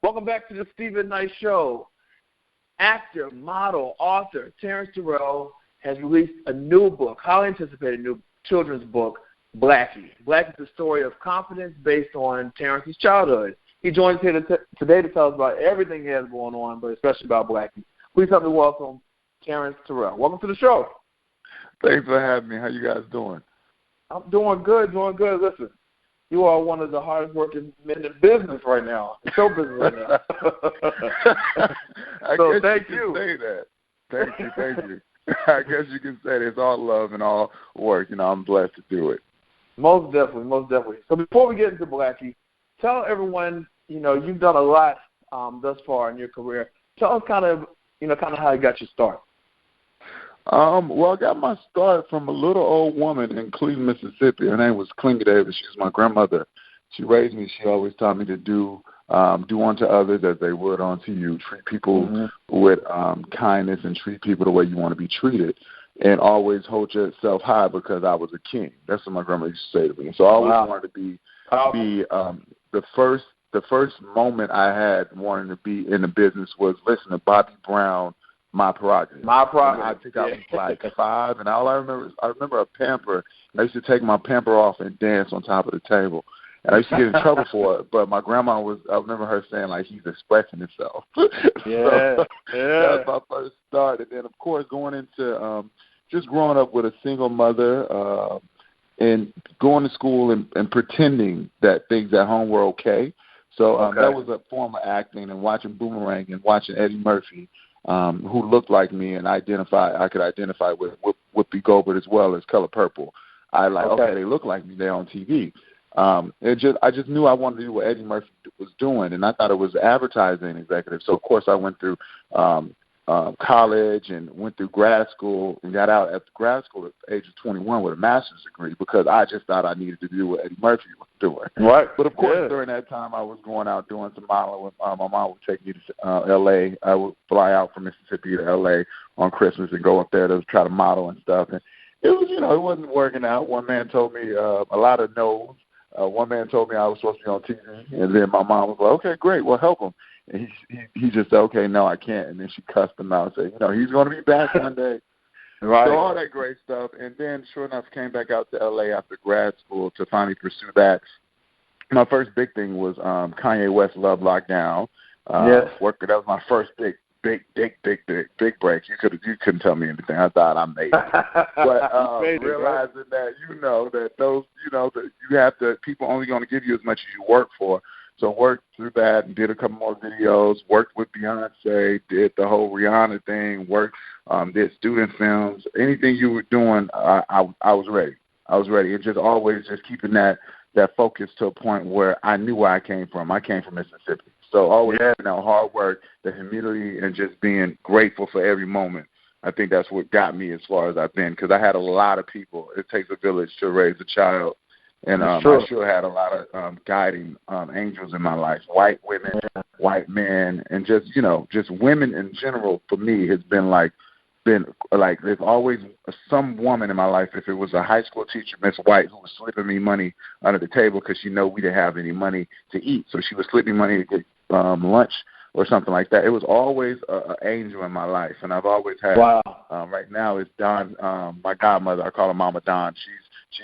Welcome back to the Stephen Knight Show. Actor, model, author Terrence Terrell has released a new book, highly anticipated new children's book, Blacky. Blacky is the story of confidence based on Terrence's childhood. He joins us here today to tell us about everything he has going on, but especially about Blacky. Please help me welcome Terrence Terrell. Welcome to the show. Thanks for having me. How you guys doing? I'm doing good. Listen, you are one of the hardest working men in business right now, show business right now. So thank you. Say that. Thank you. I guess you can say that. It's all love and all work. I'm blessed to do it. Most definitely. So before we get into Blacky, tell everyone, you've done a lot thus far in your career. Tell us kind of how you got your start. Well, I got my start from a little old woman in Cleveland, Mississippi. Her name was Clingy Davis. She was my grandmother. She raised me. She always taught me to do unto others as they would unto you. Treat people with kindness and treat people the way you want to be treated. And always hold yourself high because I was a king. That's what my grandma used to say to me. So I always wanted to be the first moment I had wanting to be in the business was listening to Bobby Brown, My Prerogative. I think I was like 5, and all I remember a pamper. I used to take my pamper off and dance on top of the table. And I used to get in trouble for it, but my grandma I remember her saying, like, he's expressing himself. Yeah. That's my first start. And then, of course, going into just growing up with a single mother and going to school and pretending that things at home were okay. So that was a form of acting, and watching Boomerang and watching Eddie Murphy, who looked like me and I could identify with Whoopi Goldberg as well as Color Purple. Okay, they look like me, they're on TV. I just knew I wanted to do what Eddie Murphy was doing, and I thought it was advertising executive. So, of course, I went through college and went through grad school and got out at grad school at the age of 21 with a master's degree because I just thought I needed to do what Eddie Murphy was doing. Right. But, of course, during that time I was going out doing some modeling. My mom would take me to L.A. I would fly out from Mississippi to L.A. on Christmas and go up there to try to model and stuff. And it was, it wasn't working out. One man told me a lot of no's. One man told me I was supposed to be on TV, and then my mom was like, okay, great, well, help him. And he just said, okay, no, I can't. And then she cussed him out and said, he's going to be back one day. Right. So all that great stuff. And then, sure enough, came back out to L.A. after grad school to finally pursue that. My first big thing was Kanye West Love Lockdown. Yes. That was my first big break. You couldn't tell me anything. I thought I made it. But realizing that that those that you have to, people only going to give you as much as you work for. So worked through that and did a couple more videos. Worked with Beyonce. Did the whole Rihanna thing. Did student films. Anything you were doing, I was ready. I was ready. And just always just keeping that focus to a point where I knew where I came from. I came from Mississippi. So always having that hard work, the humility, and just being grateful for every moment. I think that's what got me as far as I've been, because I had a lot of people. It takes a village to raise a child. And I sure had a lot of guiding angels in my life, white women, white men, and just women in general for me has been like there's always some woman in my life. If it was a high school teacher, Miss White, who was slipping me money under the table because she know we didn't have any money to eat, so she was slipping money to get lunch or something like that. It was always an angel in my life, and I've always had. Wow. Right now is Dawn, my godmother. I call her Mama Dawn. She's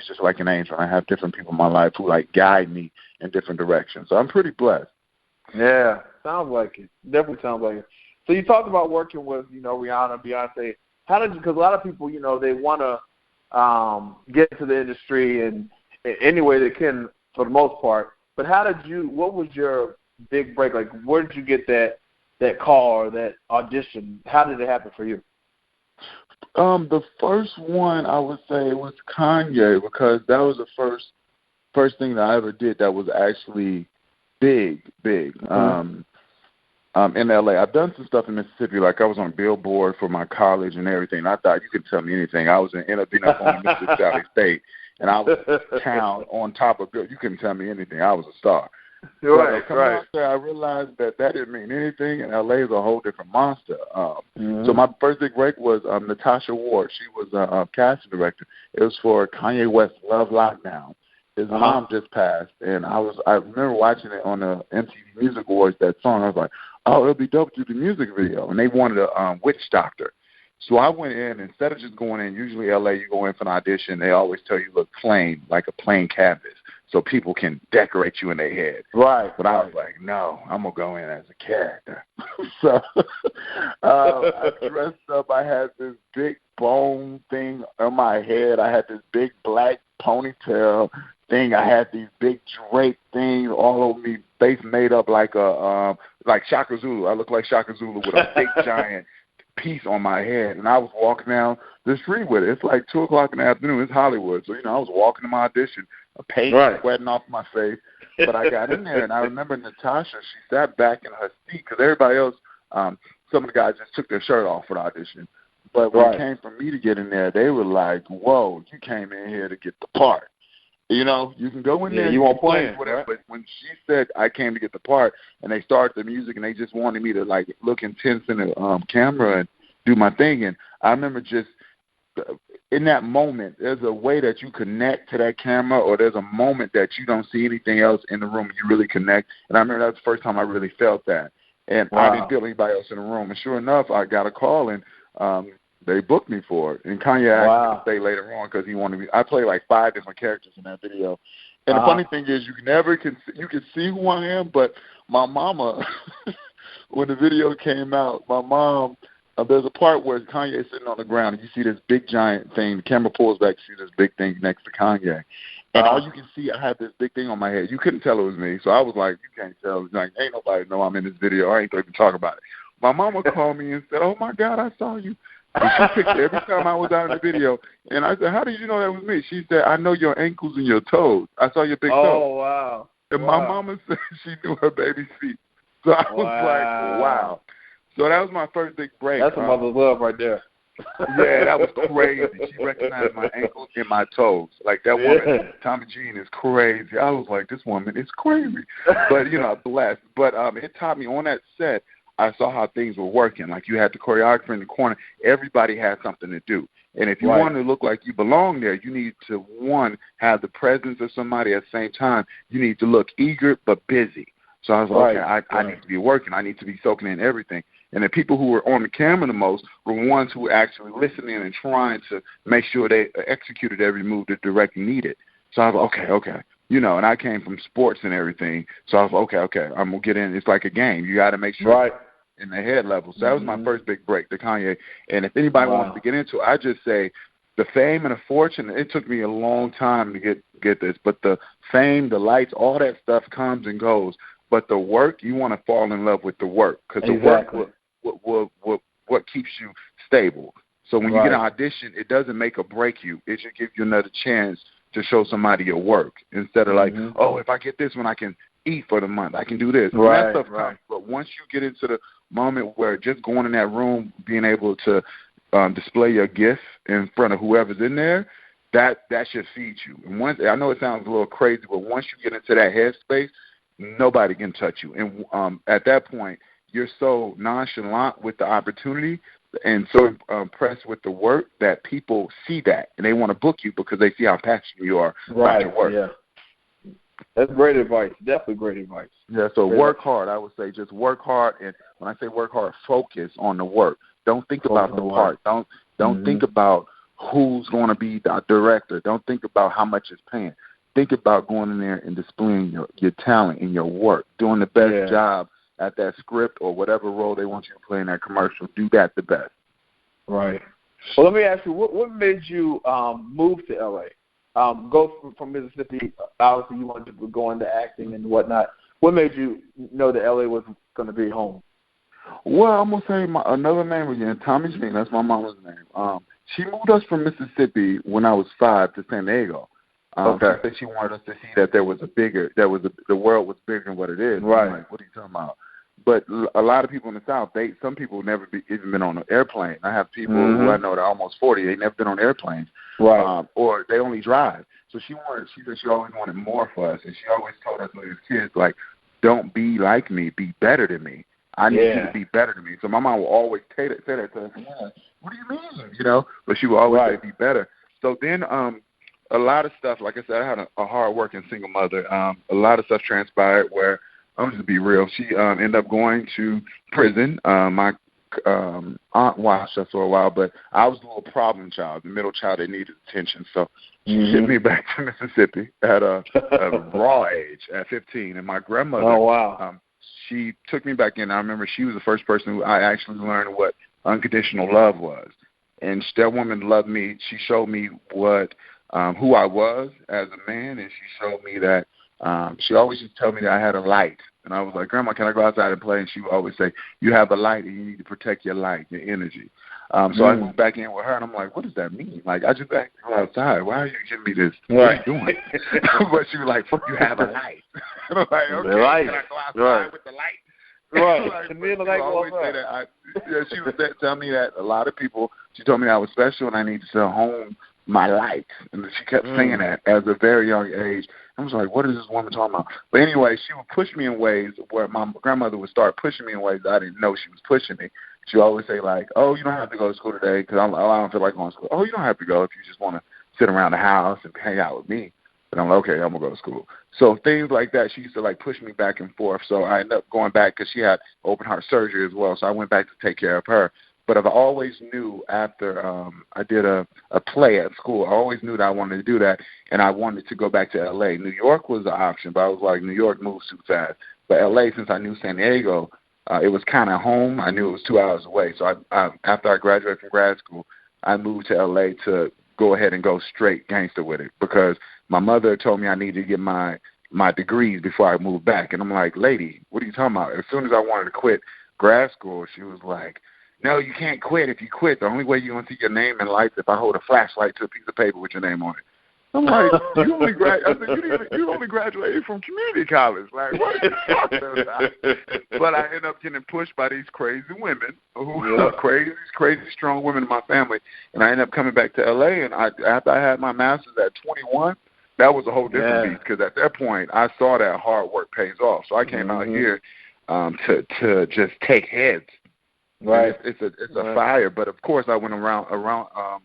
just like an angel. I have different people in my life who guide me in different directions. So I'm pretty blessed. Yeah, sounds like it. Definitely sounds like it. So you talked about working with, Rihanna, Beyonce. Because a lot of people, they want to get into the industry in any way they can for the most part. But what was your big break? Like, where did you get that call or that audition? How did it happen for you? The first one I would say was Kanye, because that was the first thing that I ever did that was actually big. In LA. I've done some stuff in Mississippi, like I was on Billboard for my college and everything. I thought you could tell me anything. I was in Inabina on Mississippi Valley State, and I was town on top of you couldn't tell me anything. I was a star. Right, coming out there, I realized that didn't mean anything, and LA is a whole different monster. So my first big break was Natasha Ward. She was a casting director. It was for Kanye West Love Lockdown. his mom just passed, and I remember watching it on the MTV Music Awards, that song. I was like, oh, it'll be dope to do the music video. And they wanted a witch doctor. So I went in, instead of just going in, usually LA, you go in for an audition, they always tell you look plain, like a plain canvas, so people can decorate you in their head. Right. But I was like, no, I'm going to go in as a character. So I dressed up. I had this big bone thing on my head. I had this big black ponytail thing. I had these big drape things all over me, face made up like like Shaka Zulu. I look like Shaka Zulu with a big giant piece on my head, and I was walking down the street with it. It's like 2 o'clock in the afternoon. It's Hollywood, so I was walking to my audition, paint sweating off my face. But I got in there, and I remember Natasha. She sat back in her seat because everybody else, some of the guys just took their shirt off for the audition. But when it came for me to get in there, they were like, "Whoa, you came in here to get the part." You can go in there. You won't play whatever. Right? But when she said I came to get the part, and they started the music, and they just wanted me to like look intense in the camera and do my thing, and I remember just in that moment, there's a way that you connect to that camera, or there's a moment that you don't see anything else in the room, and you really connect. And I remember that was the first time I really felt that, and I didn't feel anybody else in the room. And sure enough, I got a call, and they booked me for it. And Kanye asked me to stay later on because he wanted me. I played like 5 different characters in that video. And the funny thing is, you can see who I am, but my mama, when the video came out, my mom, there's a part where Kanye is sitting on the ground, and you see this big giant thing. The camera pulls back, you see this big thing next to Kanye. And all you can see, I had this big thing on my head. You couldn't tell it was me. So I was like, you can't tell. Like, ain't nobody know I'm in this video. I ain't even talk about it. My mama called me and said, oh, my God, I saw you. And she picked it every time I was out in the video. And I said, how did you know that was me? She said, I know your ankles and your toes. I saw your big toes. Oh, wow. And my mama said she knew her baby's feet. So I was like, wow. So that was my first big break. That's a mother's love right there. Yeah, that was crazy. She recognized my ankles and my toes. Like, that woman, Tommy Jean, is crazy. I was like, this woman is crazy. But, blessed. But it taught me on that set, I saw how things were working. Like, you had the choreographer in the corner. Everybody had something to do. And if you want to look like you belong there, you need to, one, have the presence of somebody at the same time. You need to look eager but busy. So I was like, okay, I need to be working. I need to be soaking in everything. And the people who were on the camera the most were ones who were actually listening and trying to make sure they executed every move the director needed. So I was okay. And I came from sports and everything. So I was okay, I'm going to get in. It's like a game. You got to make sure in the head level. So that was my first big break, the Kanye. And if anybody wants to get into it, I just say the fame and the fortune, it took me a long time to get this. But the fame, the lights, all that stuff comes and goes. But the work, you want to fall in love with the work, because the work what keeps you stable. So when you get an audition, it doesn't make or break you. It should give you another chance to show somebody your work, instead of like, oh, if I get this one, I can eat for the month. I can do this. That stuff comes. But once you get into the moment where just going in that room, being able to display your gift in front of whoever's in there, that should feed you. And once, I know it sounds a little crazy, but once you get into that headspace, nobody can touch you. And at that point, you're so nonchalant with the opportunity and so impressed with the work that people see that, and they want to book you because they see how passionate you are about your work. Yeah. That's great advice. Definitely great advice. Yeah, so work hard. I would say just work hard, and when I say work hard, focus on the work. Don't think about the part. Don't think about who's going to be the director. Don't think about how much it's paying. Think about going in there and displaying your talent and your work, doing the best job at that script or whatever role they want you to play in that commercial. Do that the best. Right. Well, let me ask you, what made you move to L.A.? Go from Mississippi. Obviously, you wanted to go into acting and whatnot. What made you know that L.A. was going to be home? Well, I'm going to say another name again, Tommy Jean. That's my mama's name. She moved us from Mississippi when I was 5 to San Diego. She said she wanted us to see that the world was bigger than what it is. Right. I'm like, what are you talking about? But a lot of people in the South, some people never even been on an airplane. I have people who I know that are almost 40. They never been on airplanes, or they only drive. So she said she always wanted more for us, and she always told us as kids, like, don't be like me, be better than me. I need you to be better than me. So my mom will always say that to us. What do you mean? But she will always say be better. So then a lot of stuff, like I said, I had a hard-working single mother. A lot of stuff transpired where, I'm just to be real, she ended up going to prison. My aunt watched us for a while, but I was the little problem child, the middle child that needed attention. So she shipped me back to Mississippi at a raw age at 15. And my grandmother, she took me back in. I remember she was the first person who I actually learned what unconditional love was. And that woman loved me. She showed me what who I was as a man, and she showed me that she always used to tell me that I had a light. And I was like, Grandma, can I go outside and play? And she would always say, you have a light and you need to protect your light, your energy. So I moved back in with her, and I'm like, what does that mean? Like, I just got to go outside. Why are you giving me this? What are you doing? But she was like, you have a light. And I'm like, okay, can I go outside with the light? Right. Like, and me and the light always say that. She would tell me that a lot of people, she told me I was special and I need to hone my light. And she kept saying that at a very young age. I was like, what is this woman talking about? But anyway, she would push me in ways where my grandmother would start pushing me in ways that I didn't know she was pushing me. She would always say, like, oh, you don't have to go to school today because I don't feel like going to school. Oh, you don't have to go if you just want to sit around the house and hang out with me. And I'm like, okay, I'm going to go to school. So things like that, she used to, like, push me back and forth. So I ended up going back because she had open heart surgery as well. So I went back to take care of her. But I always knew after I did a play at school, I always knew that I wanted to do that, and I wanted to go back to L.A. New York was an option, but I was like, New York moves too fast. But L.A., since I knew San Diego, it was kind of home. I knew it was 2 hours away. So after I graduated from grad school, I moved to L.A. to go ahead and go straight gangster with it because my mother told me I needed to get my degrees before I moved back. And I'm like, lady, what are you talking about? As soon as I wanted to quit grad school, she was like, no, you can't quit. If you quit, the only way you're going to see your name in lights if I hold a flashlight to a piece of paper with your name on it. I'm like, you only graduated from community college. Like, what are you talking about? But I ended up getting pushed by these crazy women, crazy strong women in my family, and I ended up coming back to L.A. And after I had my master's at 21, that was a whole different beast because at that point I saw that hard work pays off. So I came out here to just take heads. Right, it's a fire, but of course I went around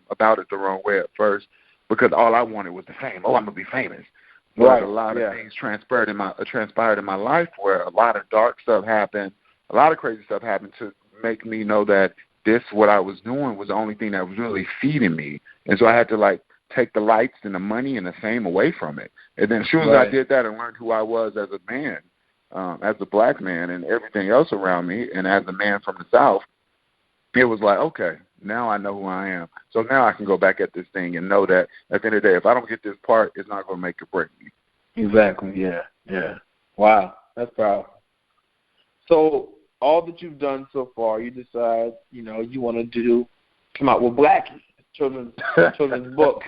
about it the wrong way at first because all I wanted was the fame. Oh, I'm gonna be famous. But a lot of things transpired in my life where a lot of dark stuff happened, a lot of crazy stuff happened to make me know that what I was doing was the only thing that was really feeding me, and so I had to like take the lights and the money and the fame away from it. And then as soon as I did that and learned who I was as a man. As a black man and everything else around me, and as a man from the South, it was like, okay, now I know who I am. So now I can go back at this thing and know that at the end of the day, if I don't get this part, it's not going to make or break me. Exactly, yeah. Wow, that's powerful. So all that you've done so far, you decide, you want to come out with Blacky, children's book.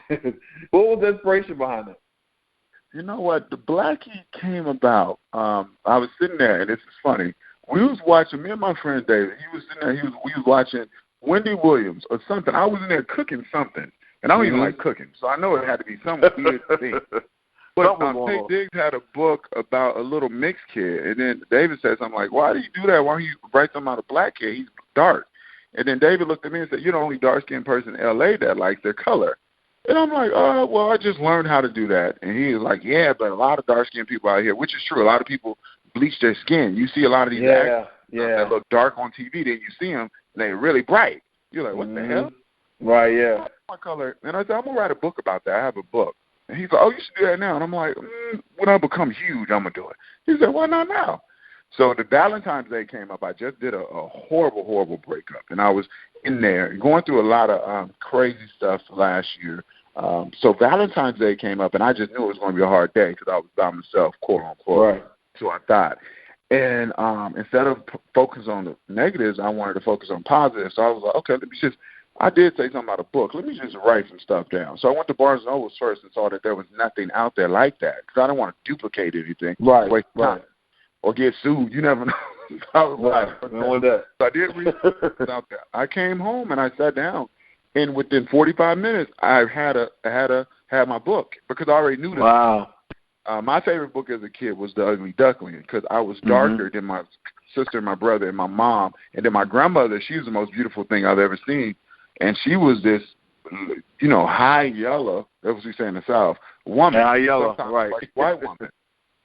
What was the inspiration behind it? You know what? The Blacky came about. I was sitting there, and this is funny. We was watching, me and my friend David, he was sitting there, we was watching Wendy Williams or something. I was in there cooking something, and I don't even like cooking, so I know it had to be some weird thing. But Tate Diggs had a book about a little mixed kid, and then David said something like, why do you do that? Why don't you write something about a black kid? He's dark. And then David looked at me and said, you're the only dark-skinned person in L.A. that likes their color. And I'm like, well, I just learned how to do that. And he was like, yeah, but a lot of dark-skinned people out here, which is true. A lot of people bleach their skin. You see a lot of these actors that look dark on TV, then you see them, and they're really bright. You're like, what the hell? Right, yeah. My color. And I said, I'm going to write a book about that. I have a book. And he's like, oh, you should do that now. And I'm like, when I become huge, I'm going to do it. He said, why not now? So the Valentine's Day came up. I just did a horrible, horrible breakup. And I was in there going through a lot of crazy stuff last year. So Valentine's Day came up, and I just knew it was going to be a hard day because I was by myself, quote unquote. Right. So I thought. And instead of focus on the negatives, I wanted to focus on positives. So I was like, okay, I did say something about a book. Let me just write some stuff down. So I went to Barnes & Noble first and saw that there was nothing out there like that because I didn't want to duplicate anything. Right. Time, or get sued. You never know. So I did research out there. I came home and I sat down. And within 45 minutes, I had my book because I already knew that. Wow. My favorite book as a kid was The Ugly Duckling because I was darker than my sister, my brother, and my mom. And then my grandmother, she was the most beautiful thing I've ever seen. And she was this high yellow, that's what we say in the South, woman. High yellow, right. Like white woman.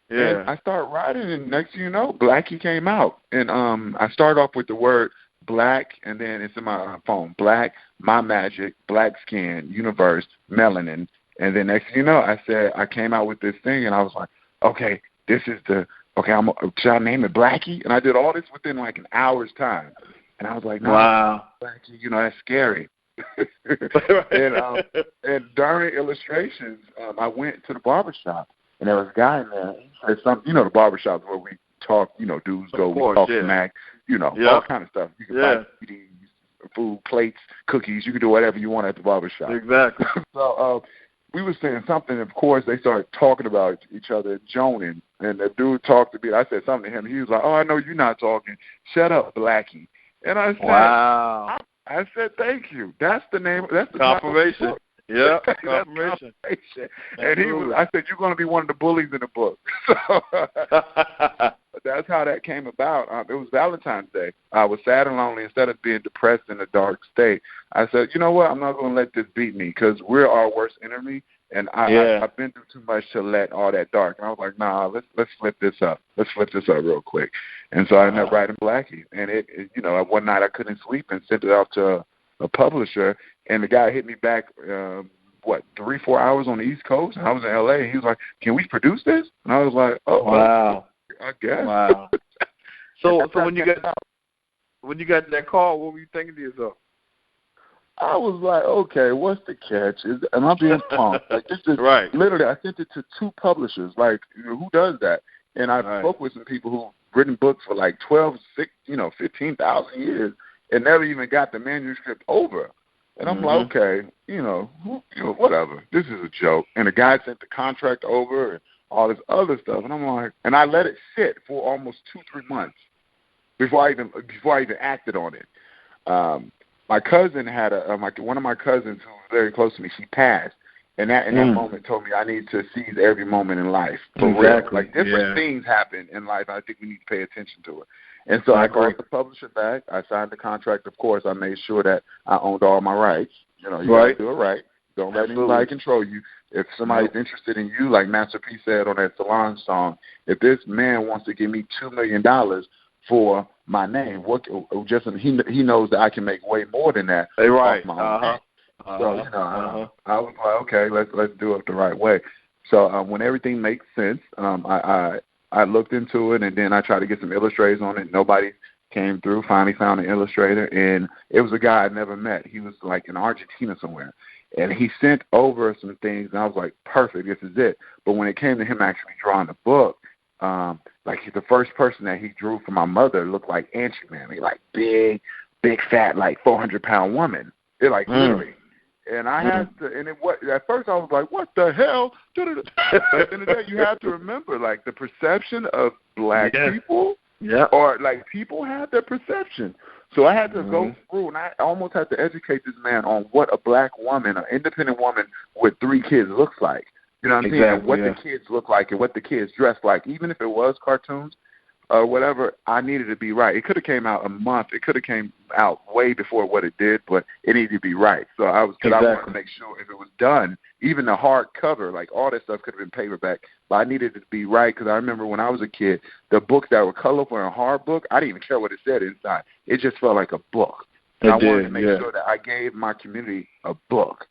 Yeah. And I started writing, and next thing you know, Blacky came out. And I started off with the word black, and then it's in my phone. Black, my magic, black skin, universe, melanin. And then next thing you know, I came out with this thing, and I was like, okay, should I name it Blacky? And I did all this within like an hour's time. And I was like, no, wow. Blacky, that's scary. and during illustrations, I went to the barbershop, and there was a guy in there. He said something, the barbershop where we talk, dudes go, we talk smack, all kind of stuff. You can buy CDs, food, plates, cookies. You can do whatever you want at the barbershop. Exactly. So we were saying something. Of course, they started talking about each other, joning. And the dude talked to me. I said something to him. He was like, "Oh, I know you're not talking. Shut up, Blacky." And I said, "Wow." I said, "Thank you. That's the name. That's the confirmation." Yeah, confirmation. And I said, "You're going to be one of the bullies in the book." So that's how that came about. It was Valentine's Day. I was sad and lonely. Instead of being depressed in a dark state, I said, you know what? I'm not going to let this beat me, because we're our worst enemy. And I've been through too much to let all that dark. And I was like, nah, let's flip this up. Let's flip this up real quick. And so I ended up writing Blacky. And it one night I couldn't sleep and sent it off to a publisher. And the guy hit me back, 3-4 hours on the East Coast. And I was in L.A. And he was like, can we produce this? And I was like, oh, wow. I guess. Wow. So when you got that call, what were you thinking to yourself? I was like, okay, what's the catch? Am I being punked? Like, this is right. Literally, I sent it to 2 publishers. Like, who does that? And I spoke with some people who've written books for like 12, 15,000 years and never even got the manuscript over. And I'm like, okay, whatever. This is a joke. And the guy sent the contract over and all this other stuff. And I'm like, and I let it sit for almost 2-3 months before I even acted on it. My cousin had one of my cousins who was very close to me. She passed, and that moment told me I need to seize every moment in life. For real. Like different things happen in life. I think we need to pay attention to it. And so I called the publisher back. I signed the contract. Of course, I made sure that I owned all my rights. You got to do it right. Don't let anybody control you. If somebody's interested in you, like Master P said on that Solange song, if this man wants to give me $2 million for my name, he knows that I can make way more than that. Right. My own name. So I was like, okay, let's do it the right way. So when everything makes sense, I looked into it, and then I tried to get some illustrators on it. Nobody came through. Finally found an illustrator, and it was a guy I'd never met. He was like in Argentina somewhere, and he sent over some things, and I was like, perfect, this is it. But when it came to him actually drawing the book, like the first person that he drew for my mother looked like Auntie Mammy, like big, fat, like 400-pound woman. It like literally. And I had to, and at first I was like, what the hell? But at the end of the day, you have to remember, like, the perception of black people, or like people have their perception. So I had to go through, and I almost had to educate this man on what a black woman, an independent woman with 3 kids looks like. You know what I'm saying? And what the kids look like and what the kids dress like. Even if it was cartoons or whatever, I needed to be right. It could have came out a month. It could have came out way before what it did, but it needed to be right. So I wanted to make sure if it was done, even the hard cover, like all that stuff could have been paperback, but I needed it to be right, because I remember when I was a kid, the books that were colorful and hard book, I didn't even care what it said inside. It just felt like a book. And I wanted to make sure that I gave my community a book.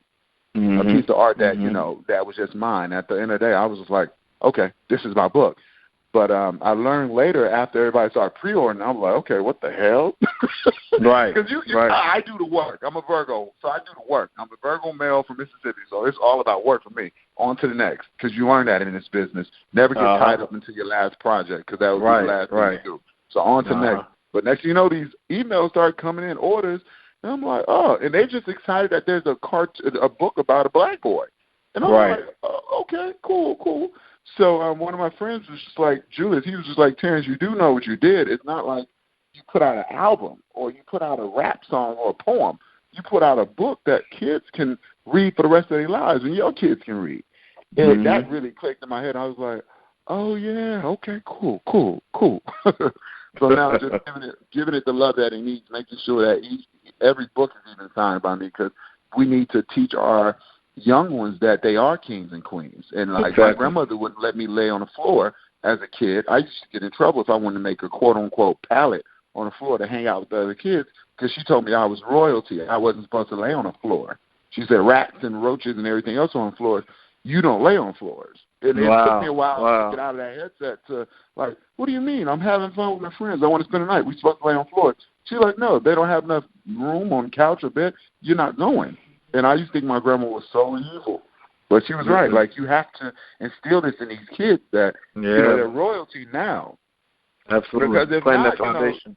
A piece of art that, that was just mine. At the end of the day, I was just like, okay, this is my book. But I learned later, after everybody started pre-ordering, I'm like, okay, what the hell? Right. Because I do the work. I'm a Virgo, so I do the work. I'm a Virgo male from Mississippi, so it's all about work for me. On to the next, because you learn that in this business. Never get tied up into your last project, because that would be the last thing you do. So on to next. But next thing you know, these emails start coming in, orders, and I'm like, oh, and they're just excited that there's a book about a black boy. And I'm like, oh, okay, cool. So one of my friends was just like, Julius, he was just like, Terrence, you do know what you did. It's not like you put out an album or you put out a rap song or a poem. You put out a book that kids can read for the rest of their lives, and your kids can read. And that really clicked in my head. I was like, oh, yeah, okay, cool. So now just giving it the love that it needs, making sure that every book is even signed by me, because we need to teach our young ones that they are kings and queens. And like my grandmother wouldn't let me lay on the floor as a kid. I used to get in trouble if I wanted to make a quote unquote pallet on the floor to hang out with the other kids because she told me I was royalty. I wasn't supposed to lay on the floor. She said rats and roaches and everything else on floors, you don't lay on floors. And it took me a while to get out of that headset to like, what do you mean? I'm having fun with my friends. I want to spend the night. We're supposed to lay on floors. She's like, no, they don't have enough room on couch or bed. You're not going. And I used to think my grandma was so evil. But she was right. Like, you have to instill this in these kids that, you know, they're royalty now. Absolutely. Because if playing not, that foundation.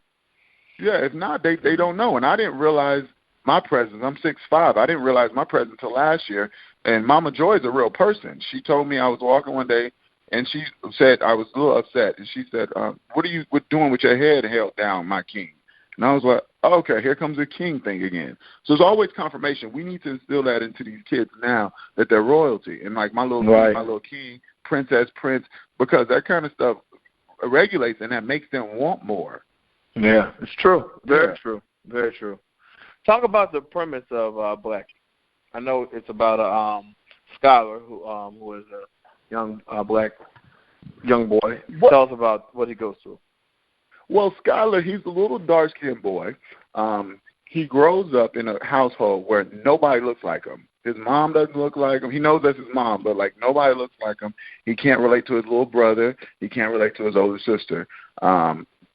If not, they don't know. And I didn't realize my presence. I'm 6'5". I didn't realize my presence until last year. And Mama Joy is a real person. She told me I was walking one day, and she said I was a little upset. And she said, what are you doing with your head held down, my king? And I was like, oh, okay, here comes the king thing again. So it's always confirmation. We need to instill that into these kids now that they're royalty. And like my little king, princess, prince, because that kind of stuff regulates and that makes them want more. Yeah, it's true. Very true. Very true. Talk about the premise of Blacky. I know it's about a scholar who is a young black young boy. Tell us about what he goes through. Well, Skylar, he's a little dark-skinned boy. He grows up in a household where nobody looks like him. His mom doesn't look like him. He knows that's his mom, but, like, nobody looks like him. He can't relate to his little brother. He can't relate to his older sister,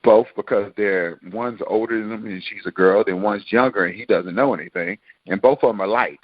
both because one's older than him and she's a girl, then one's younger and he doesn't know anything, and both of them are light.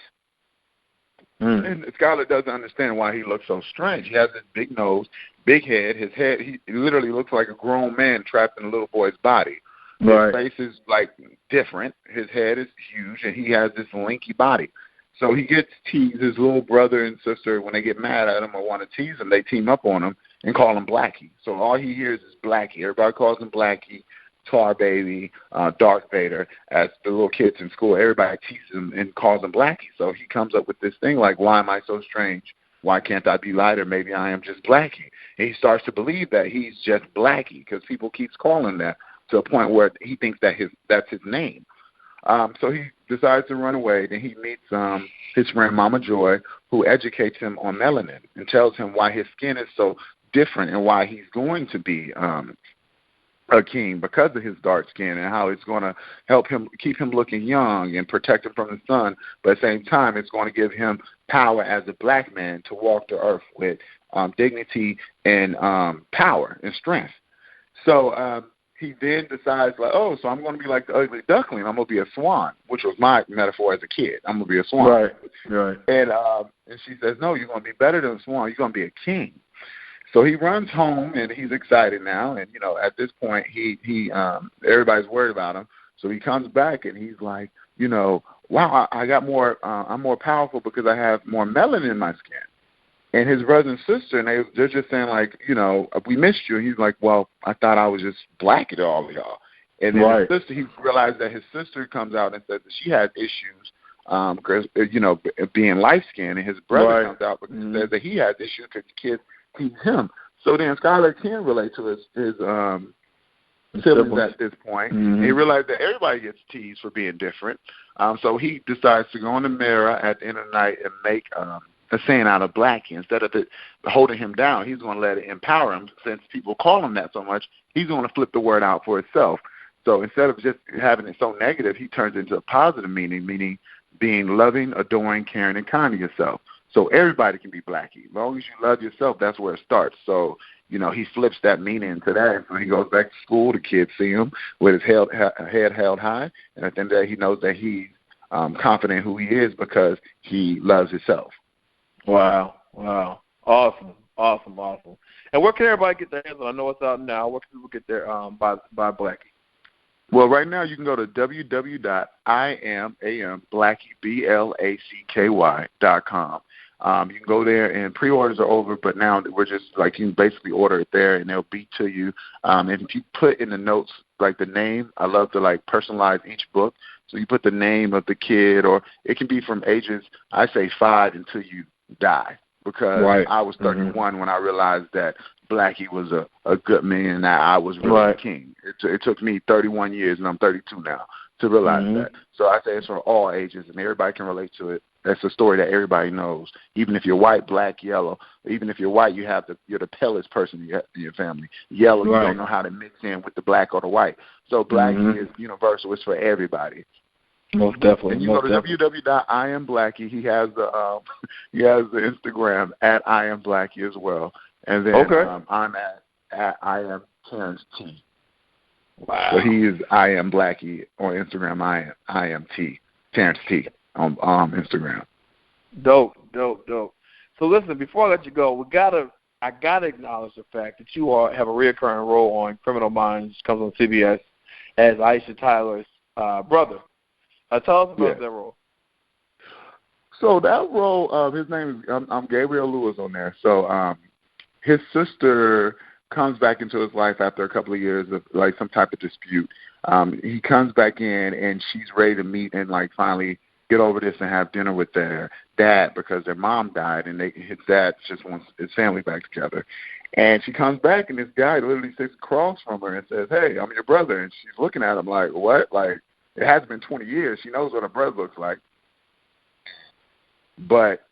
And Skylar doesn't understand why he looks so strange. He has this big nose, big head. His head, he literally looks like a grown man trapped in a little boy's body. His face is, like, different. His head is huge, and he has this lanky body. So he gets teased. His little brother and sister, when they get mad at him or want to tease him, they team up on him and call him Blacky. So all he hears is Blacky. Everybody calls him Blacky, Tar Baby, Darth Vader. As the little kids in school, everybody teases him and calls him Blacky. So he comes up with this thing like, why am I so strange? Why can't I be lighter? Maybe I am just Blacky. And he starts to believe that he's just Blacky because people keep calling him that to a point where he thinks that that's his name. So he decides to run away. Then he meets his friend Mama Joy, who educates him on melanin and tells him why his skin is so different and why he's going to be a king because of his dark skin and how it's going to help him keep him looking young and protect him from the sun. But at the same time, it's going to give him power as a black man to walk the earth with dignity and power and strength. So he then decides, like, oh, so I'm going to be like the ugly duckling. I'm going to be a swan, which was my metaphor as a kid. I'm going to be a swan. Right. And she says, no, you're going to be better than a swan. You're going to be a king. So he runs home, and he's excited now. And, you know, at this point, he everybody's worried about him. So he comes back, and he's like, you know, wow, I got more, I'm more powerful because I have more melanin in my skin. And his brother and sister, and they're just saying, like, you know, we missed you. And he's like, well, I thought I was just black at all of y'all. And then his sister, he realized that his sister comes out and says that she had issues, because, you know, being light-skinned. And his brother comes out because he says that he has issues because the kids tease him. So then Skylar can relate to his siblings at this point. And he realized that everybody gets teased for being different. So he decides to go in the mirror at the end of the night and make a saying out of Blacky. Instead of it holding him down, he's going to let it empower him. Since people call him that so much, he's going to flip the word out for itself. So instead of just having it so negative, he turns it into a positive meaning being loving, adoring, caring, and kind to yourself. So everybody can be Blacky. As long as you love yourself, that's where it starts. So, you know, he flips that meaning into that. So he goes back to school. The kids see him with his head held high. And at the end of the day, he knows that he's confident in who he is because he loves himself. Wow. Awesome. And where can everybody get their hands on? I know it's out now. Where can people get their by Blacky? Well, right now you can go to www.iamblacky.com. You can go there, and pre-orders are over, but now we're just, like, you can basically order it there, and they'll be to you. And if you put in the notes, like, the name, I love to, like, personalize each book. So you put the name of the kid, or it can be from ages, I say 5 until you die, because I was 31 when I realized that Blacky was a good man and that I was really a king. It took me 31 years, and I'm 32 now. to realize that. So I say it's for all ages, and everybody can relate to it. That's a story that everybody knows. Even if you're white, black, yellow, even if you're white, you're the palest person in your family. Yellow, you don't know how to mix in with the black or the white. So Blacky is universal. It's for everybody. Most definitely. And you go to www.IamBlacky. He has the Instagram at IamBlacky as well. And then I'm at I am Terrence T. Wow. So he is I am Blacky on Instagram. I am T. Terrence T on Instagram. Dope. So listen, before I let you go, I gotta acknowledge the fact that you all have a recurring role on Criminal Minds, which comes on CBS, as Aisha Tyler's brother. Tell us about that role. So that role, his name is I'm Gabriel Lewis on there. So his sister comes back into his life after a couple of years of like some type of dispute. He comes back in and she's ready to meet and like finally get over this and have dinner with their dad because their mom died and his dad just wants his family back together. And she comes back and this guy literally sits across from her and says, "Hey, I'm your brother." And she's looking at him like, "What?" Like, it hasn't been 20 years. She knows what a brother looks like. But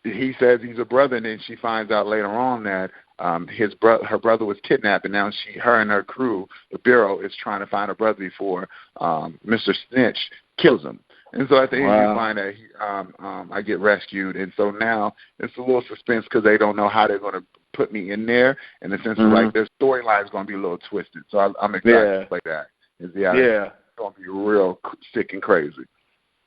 he says he's a brother, and then she finds out later on that her brother was kidnapped, and now her and her crew, the Bureau, is trying to find her brother before Mr. Snitch kills him. And so at the end, you find that I get rescued, and so now it's a little suspense because they don't know how they're going to put me in there, in the sense of like their storyline is going to be a little twisted. So I'm excited to play that. It's going to be real sick and crazy.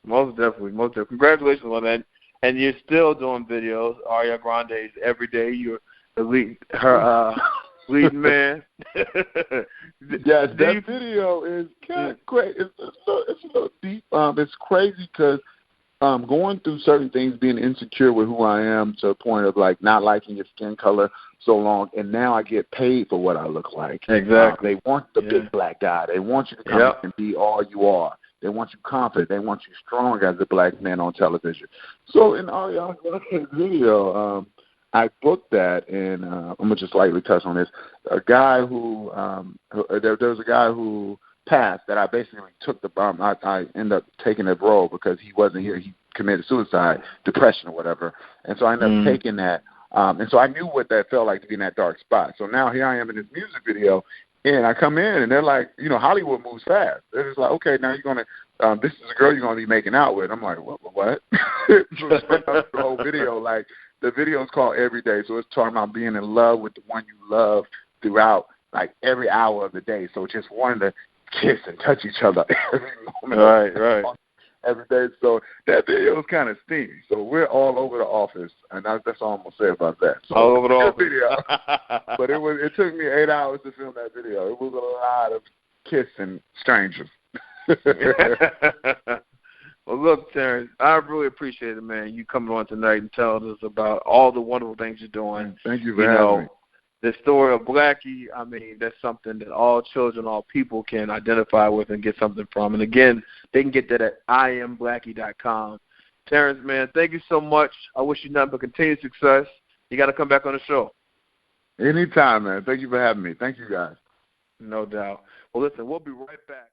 Most definitely. Congratulations on that. And you're still doing videos. Ariana Grande's every day. You're the lead man. Yes, that video is kind of crazy. It's a little deep. It's crazy because going through certain things, being insecure with who I am to the point of like not liking your skin color so long, and now I get paid for what I look like. Exactly. They want the big black guy. They want you to come and be all you are. They want you confident. They want you strong as a black man on television. So in Ariana Grande's video, I booked that, and I'm going to just lightly touch on this. A guy who there was a guy who passed that I basically took the bomb. I ended up taking that role because he wasn't here. He committed suicide, depression or whatever. And so I ended up taking that. And so I knew what that felt like to be in that dark spot. So now here I am in this music video, and I come in, and they're like, Hollywood moves fast. They're just like, okay, now you're going to, this is a girl you're going to be making out with. I'm like, what? So the whole video, like, the video is called Every Day, so it's talking about being in love with the one you love throughout, like, every hour of the day. So just wanting to kiss and touch each other every moment. Right. Every day. So that video is kind of steamy. So we're all over the office, and that's all I'm going to say about that. So all over the office. Video. But it took me 8 hours to film that video. It was a lot of kissing strangers. Well, look, Terrence, I really appreciate it, man. You coming on tonight and telling us about all the wonderful things you're doing. Thank you for having me. The story of Blacky, I mean, that's something that all children, all people can identify with and get something from. And, again, they can get that at IamBlacky.com. Terrence, man, thank you so much. I wish you nothing but continued success. You got to come back on the show. Anytime, man. Thank you for having me. Thank you, guys. No doubt. Well, listen, we'll be right back.